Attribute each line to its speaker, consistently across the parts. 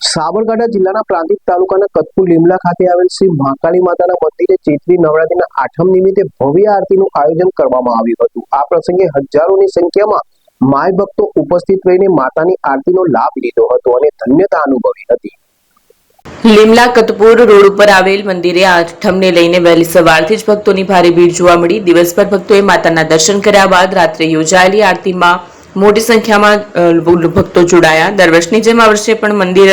Speaker 1: સાબરકાંઠા જિલ્લાના પ્રાંતિક તાલુકાના કતપુર લીમલા ખાતે આવેલ શ્રી મહાકાળી માતાના મંદિરે ચૈત્રી નવરાત્રીના આઠમ નિમિત્તે ભવ્ય આરતીનું આયોજન કરવામાં આવ્યું હતું। આ પ્રસંગે હજારોની સંખ્યામાં માય ભક્તો ઉપસ્થિત રહીને માતાની આરતીનો લાભ લીધો હતો અને ધન્યતા અનુભવી હતી।
Speaker 2: લીમલા કતપુર રોડ ઉપર આવેલ મંદિરે આઠમને લઈને વહેલી સવારથી જ ભક્તોની ભારે ભીડ જોવા મળી। દિવસભર ભક્તોએ માતાના દર્શન કર્યા બાદ રાત્રે યોજાયેલી આરતીમાં મોટી સંખ્યામાં ભક્તો જોડાયા। દર વર્ષની જેમ આ વર્ષે પણ મંદિર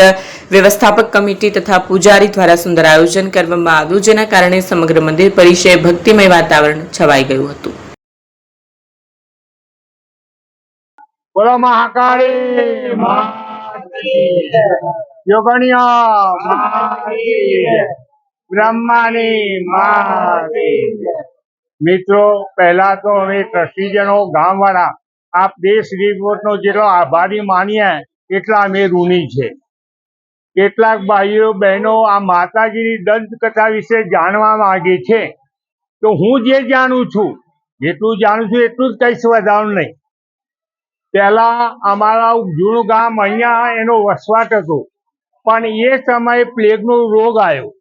Speaker 2: વ્યવસ્થાપક કમિટી તથા પૂજારી દ્વારા સુંદર આયોજન કરવામાં આવ્યું, જેના કારણે સમગ્ર મંદિર પરિસરે ભક્તિમય વાતાવરણ છવાઈ ગયું હતું।
Speaker 3: બોલો મહાકાળી માતી યોગણિયા માતી બ્રહ્માની માતી। મિત્રો, પહેલા તો અમે ટ્રસ્ટીજનો ગામવાળા આપ દેશ રિપોર્ટનો જેટલો આભારી માનીએ એટલા અમે ઋણી છે। કેટલાક ભાઈઓ બહેનો આ માતાજીની દંતકથા વિશે જાણવા માંગે છે, તો હું જે જાણું છું જેટલું જાણું છું એટલું જ કહીશ, વધારું નહીં। પહેલા અમારા જૂનું ગામ અહીંયા એનો વસવાટ હતો, પણ એ સમયે પ્લેગનો રોગ આવ્યો।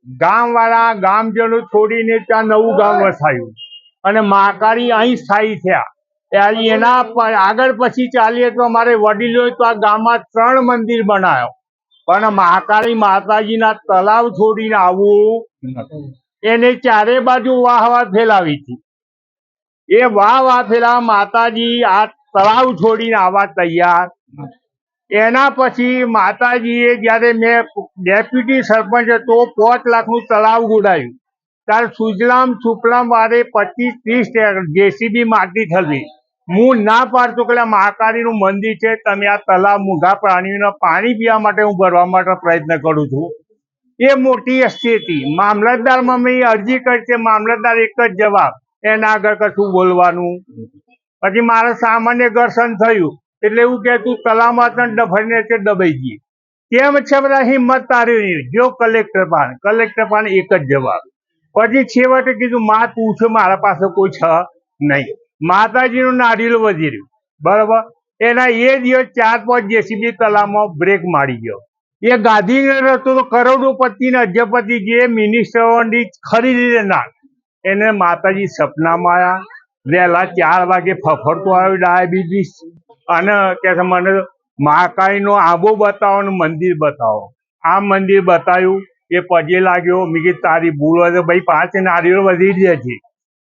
Speaker 3: ગામવાળા ગામજનો છોડીને ત્યાં નવું ગામ વસાયું અને મહાકાળી અહીં સ્થાયી થયા। એના આગળ પછી ચાલીએ તો અમારે વડીલોએ તો આ ગામમાં 3 મંદિર બનાવ્યો, પણ મહાકાળી માતાજીના તલાવ છોડીને આવવું નથી। એને ચારે બાજુ વાહ ફેલાવી હતી। એ વાહ ફેલાવા માતાજી આ તળાવ છોડીને આવવા તૈયાર નથી। એના પછી માતાજીએ જ્યારે મેં ડેપ્યુટી સરપંચ હતો 5 લાખનું તળાવ ગોડાયું, ત્યારે સુજલામ સુફલામ વારે 25-30 જેસીબી માટી થવી। હું ના પાડતો કે મહાકાળીનું મંદિર છે, તમે આ તળાવ મૂંગા પ્રાણીઓના પાણી પીવા માટે હું ભરવા માટે પ્રયત્ન કરું છું। એ મોટી હસ્તી હતી। મામલતદારમાં મેં અરજી કરી છે, મામલતદાર એક જ જવાબ, એના આગળ કશું બોલવાનું। પછી મારે સામાન્ય ઘર્ષણ થયું એટલે એવું કે તું તળાવમાં તને ડફરીને છે દબાઈ જઈએ, કેમ છે બધા હિંમત તારી નહીં જો કલેક્ટર પાન એક જ જવાબ। પછી છેવટે કીધું માં તું છે, મારા પાસે કોઈ છે નહીં। માતાજીનું નારિયેળ વધેર્યું, બરાબર। એના એ દિવસ 4-5 જેસીબી તળાવમાં બ્રેક મારી ગયો। એ ગાંધીનગર હતો તો કરોડોપતિ ને અજયપતિ જે મિનિસ્ટરોની ખરીદી લેનાર, એને માતાજી સપનામાં આવ્યા। વહેલા 4 વાગે ફફડતો આવ્યો ડાયાબિટીસ, અને કે મને મહાકાળીનો આબો બતાવો ને મંદિર બતાવો। આ મંદિર બતાવ્યું, એ પગે લાગ્યો। મેં કીધું તારી ભૂલ હોય તો ભાઈ 5 નારિયેળ વધી જાય છે।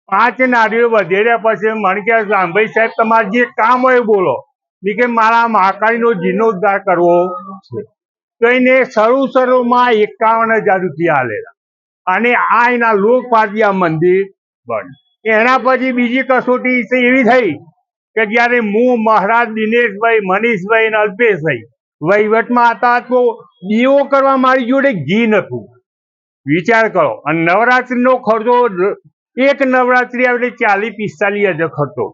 Speaker 3: 5 નારિયેળ વધેર્યા પછી મને કે રામભાઈ સાહેબ તમારે જે કામ હોય બોલો। મેં કે મારા મહાકાળીનો જીર્ણોદ્ધાર કરવો છે, તો એને શરૂમાં 51,000 રૂપિયા આલેલા, અને આ એના લોકપાલથી આ મંદિર બન્યું। એના પછી બીજી કસોટી એવી થઈ કે જ્યારે હું, મહારાજ દિનેશભાઈ, મનીષભાઈ અને અલ્પેશભાઈ વહીવટમાં હતા તો દીવો કરવા મારી જોડે ઘી નહોતું, વિચાર કરો। અને નવરાત્રીનો ખર્ચો એક નવરાત્રી આવે એટલે 40-45,000 ખર્ચો,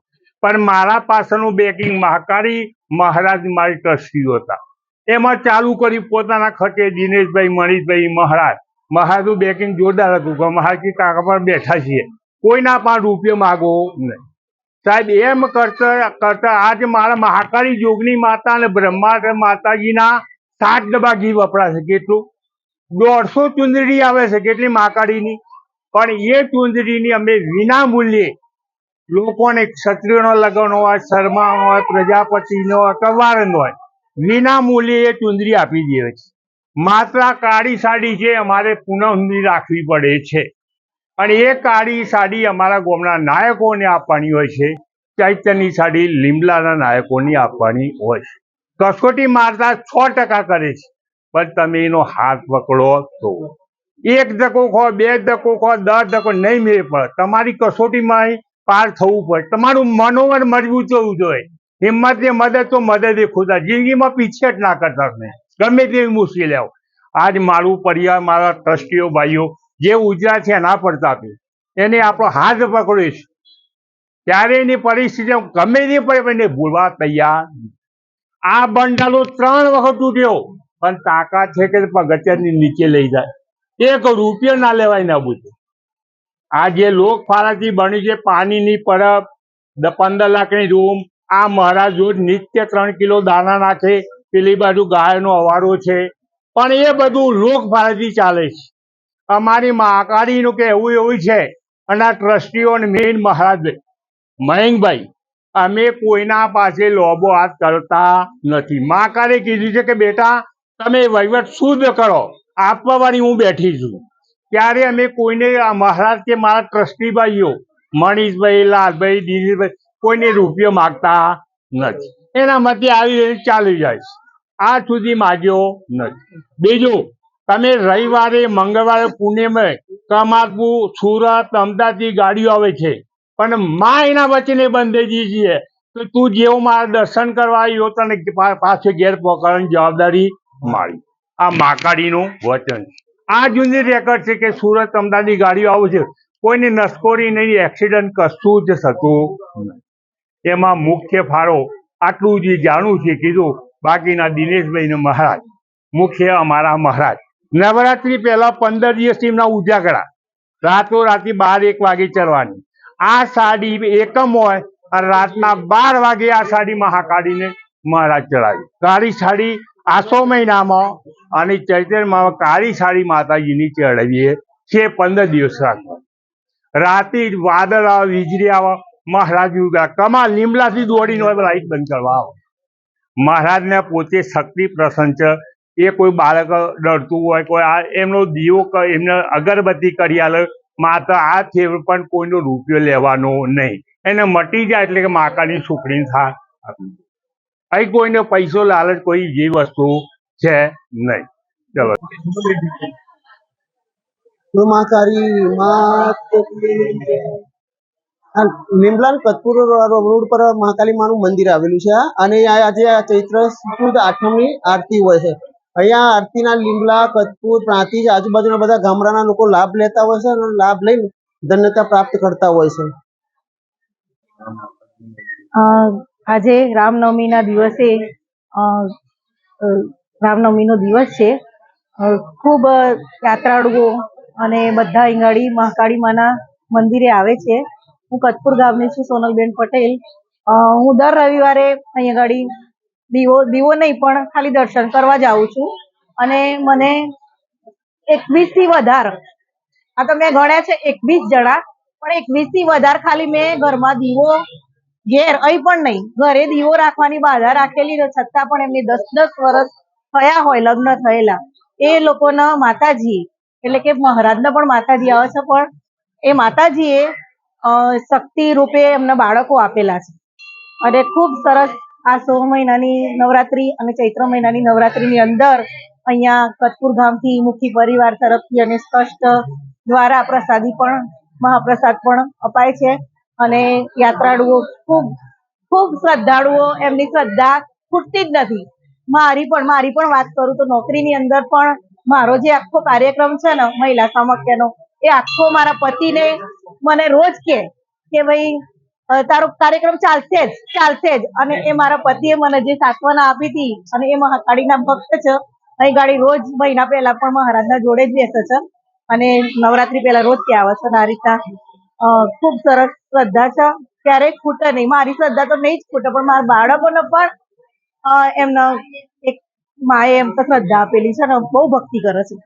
Speaker 3: પણ મારા પાછળનું બેકિંગ મહાકાળી મહારાજ મારી ટ્રસ્ટીઓ હતા। એમાં ચાલુ કરી પોતાના ખર્ચે દિનેશભાઈ, મનીષભાઈ, મહારાજનું બેકિંગ જોરદાર હતું કે મહારાજ કાકા પર બેઠા છીએ, કોઈના પણ રૂપિયો માગો નહીં સાહેબ। એમ કરતા આજે મારા મહાકાળી જોગની માતા અને બ્રહ્મા માતાજીના 7 ડબ્બા ઘી વપરાશે। કેટલું? 150 ચુંદડી આવે છે, કેટલી મહાકાળીની, પણ એ ચુંદડીની અમે વિના મૂલ્યે લોકોને, ક્ષત્રિયોનો લગ્ન હોય, શર્માનો હોય, પ્રજાપતિનો હોય, કવારનો હોય, વિના મૂલ્યે એ ચુંદડી આપી દે છે। માત્ર કાળી સાડી છે અમારે પૂનમની રાખવી પડે છે, અને એ કાળી સાડી અમારા ગામના નાયકોને આપવાની હોય છે। ચૈત્યની સાડી લીમલાના નાયકોની આપવાની હોય છે। કસોટી મારતા 6% કરે છે, પણ તમે એનો હાથ પકડો તો 1 ધક્કો ખો, 2 ધક્કો ખો, 10 ધક્કો નહીં મેળ પડે। તમારી કસોટીમાં પાર થવું પડે, તમારું મનોબળ મજબૂત હોવું જોઈએ। હિંમતની મદદ તો મદદ ખુદા, જિંદગીમાં પીછેટ ના કરતા નહીં, ગમે તેવી મુશ્કેલી આવો। આજ મારું પરિવાર, મારા ટ્રસ્ટીઓ ભાઈઓ જે ઉજળા છે એના પ્રતાપે એને આપણો હાથ પકડ્યો છે, ત્યારે એની પરિસ્થિતિ ગમે તે પડે એને ભૂલવા તૈયાર। આ બંડાલો 3 વખત તૂટ્યો, પણ તાકાત છે કે પગથિયાની નીચે લઈ જાય, 1 રૂપિયો ના લેવાય ના બુજે। આ જે લોકફાળાથી બની છે, પાણીની પરબ, 15 લાખની રૂમ, આ મહારાજ રોજ નિત્ય 3 કિલો દાણા નાખે। પેલી બાજુ ગાયનો અવારો છે, પણ એ બધું લોકભારતી ચાલે છે. અમારી મહાકાળીનું કહેવું એવું છે, અને આ ટ્રસ્ટીઓ અને મેઇન મહારાજ મયંકભાઈ, અમે કોઈના પાસે લોબો હાથ કરતા નથી. મહાકાળે કીધું છે કે બેટા તમે વહીવટ શુદ્ધ કરો, આપવાવાળી હું બેઠી છું. ત્યારે અમે કોઈને મહારાજ કે મારા ટ્રસ્ટી ભાઈઓ મનીષભાઈ, લાલભાઈ, દિલીપભાઈ કોઈને રૂપિયો માગતા નથી. એના મતે આવી રીતે ચાલી જાય છે. આજ સુધી માગ્યો નથી. બીજું, તમે રવિવારે મંગળવારે પુણેમાં કમાલપુર, સુરત, અમદાવાદથી ગાડીઓ આવે છે, પણ માં એના વચને બંધેજી છીએ તો તું જેવો મારા દર્શન કરવા આવ્યો તને પાછો ઘેર પકડવાની જવાબદારી મારી. આ મહાકાળીનું વચન. આ જૂની રેકોર્ડ છે કે સુરત, અમદાવાદની ગાડીઓ આવે છે, કોઈને નસકોરી નહીં, એક્સિડન્ટ કશું જ થતું નહીં. એમાં મુખ્ય ફાળો આટલું જે જાણવું છે કીધું. બાકીના દિનેશભાઈને મહારાજ, મુખ્ય અમારા મહારાજ. નવરાત્રી પહેલા 15 દિવસ એમના ઉજાગરા, રાતોરાતી 12-1 વાગે ચડવાની. આ સાડી એકમ હોય અને રાતના 12 વાગે આ સાડી મહાકાળીને મહારાજ ચડાવી. કાળી સાડી આસો મહિનામાં અને ચૈત્રમાં કાળી સાડી માતાજીની ચડાવીએ છે. 15 દિવસ રાખવા. રાતે વાદળ આવે, વીજળી આવે, મહારાજ કમાલ લીમડાથી દોડીને લાઈટ બંધ કરવા આવે. મહારાજને પોતે શક્તિ પ્રસન્ન છે. એ કોઈ બાળક ડરતું હોય, કોઈ આ એમનો દીવો એમને અગરબત્તી કરી આલે, માત્ર આ છે પણ કોઈનો રૂપિયો લેવાનો નહીં. એને મટી જાય એટલે કે મહાકાળીની સુખડી થાય. અહીં કોઈને પૈસો લાલચ કોઈ જે વસ્તુ છે નહીં. ચલો
Speaker 4: લીમલા કતપુર રોડ પર મહાકાળી માનું મંદિર આવેલું છે, અને આજે ચૈત્ર સુદ આઠમની આરતી હોય છે. અહીંયા આરતીના લીમલા, કતપુર, પ્રાંતિજ આજુબાજુના બધા ગામડાના લોકો લાભ લેતા હોય છે અને લાભ લઈને ધન્યતા પ્રાપ્ત કરતા હોય છે.
Speaker 5: આજે રામનવમીના દિવસે રામનવમીનો દિવસ છે. ખૂબ યાત્રાળુઓ અને બધા અહીંગાડી મહાકાળી માના મંદિરે આવે છે. હું કતપુર ગામની છું, સોનલબેન પટેલ. હું દર રવિવારે અહીંયા ગાડી દીવો નહીં પણ ખાલી દર્શન કરવા જાઉં છું. અને મને 21 થી વધારે, આ તો મેં ગણ્યા છે 21 જણા, પણ 21 થી વધારે ખાલી મેં ઘરમાં દીવો ઘેર અહીં પણ નહીં, ઘરે દીવો રાખવાની બાધા રાખેલી છતાં પણ એમને 10-10 વર્ષ થયા હોય લગ્ન થયેલા, એ લોકોના માતાજી એટલે કે મહારાજના પણ માતાજી આવે છે, પણ એ માતાજીએ શક્તિ રૂપે એમના બાળકો આપેલા છે. અને ખૂબ સરસ આ 16 મહિનાની નવરાત્રી અને ચૈત્ર મહિનાની નવરાત્રીની અંદર અહીંયા કતપુર ગામથી મુખી પરિવાર તરફથી અને સ્પષ્ટ દ્વારા પ્રસાદી પણ, મહાપ્રસાદ પણ અપાય છે. અને યાત્રાળુઓ ખૂબ શ્રદ્ધાળુઓ, એમની શ્રદ્ધા ખૂટતી જ નથી. મારી પણ વાત કરું તો નોકરીની અંદર પણ મારો જે આખો કાર્યક્રમ છે ને મહિલા સામખ્યનો, એ આખો મારા પતિને મને રોજ કે ભાઈ તારો કાર્યક્રમ ચાલશે જ. અને એ મારા પતિએ મને જે સાંત્વના આપી હતી, અને એ મહાકાળીના ભક્ત છે. અહીં ગાડી રોજ મહિના પહેલા પણ મહારાજના જોડે જ બેસે છે અને નવરાત્રી પહેલા રોજ ત્યાં આવે છે. અને આ રીતના ખૂબ સરસ શ્રદ્ધા છે, ક્યારેય ખૂટે નહીં. મારી શ્રદ્ધા તો નહીં જ ખૂટે, પણ મારા બાળકોને પણ એમને એક માએ એમ તો શ્રદ્ધા આપેલી છે ને બહુ ભક્તિ કરે છે.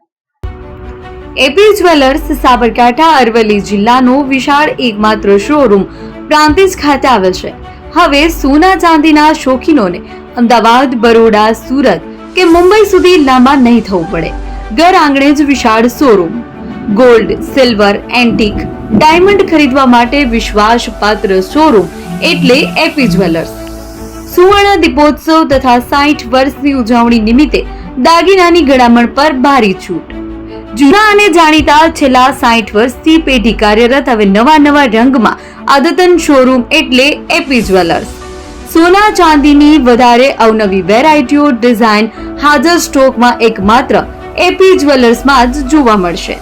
Speaker 6: એપી જ્વેલર્સ સાબરકાંઠા અરવલ્લી જિલ્લાનો વિશાળ એકમાત્ર શોરૂમ પ્રાંતિજ ખાતે આવેલ છે. હવે સોના ચાંદીના શોખીનોને અમદાવાદ, બરોડા, સુરત કે મુંબઈ સુધી લાંબા નહીં થવું પડે. ઘર આંગણે જ વિશાળ showroom. Gold, silver, antique, diamond ખરીદવા માટે વિશ્વાસપાત્ર શોરૂમ એટલે એપી જ્વેલર્સ. સુવર્ણ દીપોત્સવ તથા 60 વર્ષની ઉજવણી નિમિત્તે દાગીનાની ગળામણ પર ભારી છૂટ. જૂના અને જાણીતા છેલ્લા 60 વર્ષથી પેઢી કાર્યરત હવે નવા રંગમાં અદ્યતન શોરૂમ એટલે એપી જ્વેલર્સ. સોના ચાંદીની વધારે અવનવી વેરાયટીઓ, ડિઝાઇન હાજર સ્ટોકમાં એકમાત્ર એપી જ્વેલર્સમાં જ જોવા મળશે.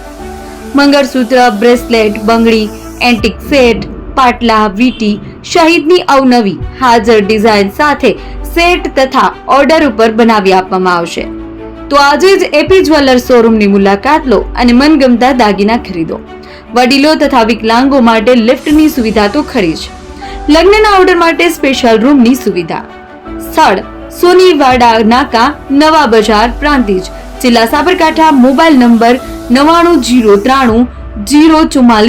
Speaker 6: મંગળસૂત્ર, બ્રેસલેટ, બંગડી, એન્ટિક સેટ, પાટલા, વીટી સહિતની અવનવી હાજર ડિઝાઇન સાથે સેટ તથા ઓર્ડર ઉપર બનાવી આપવામાં આવશે. તો આજે જ એપી જ્વેલર્સ શોરૂમની મુલાકાત લો અને મનગમતા દાગીના ખરીદો. વડીલો તથા વિકલાંગો માટે લિફ્ટની સુવિધા તો ખરી જ. લગ્નના ઓર્ડર માટે સ્પેશિયલ રૂમની સુવિધા. સ્થળ સોનીવાડા નાકા, નવા બજાર, પ્રાંતિજ. જિલ્લા સાબરકાંઠા, મોબાઈલ નંબર 99030044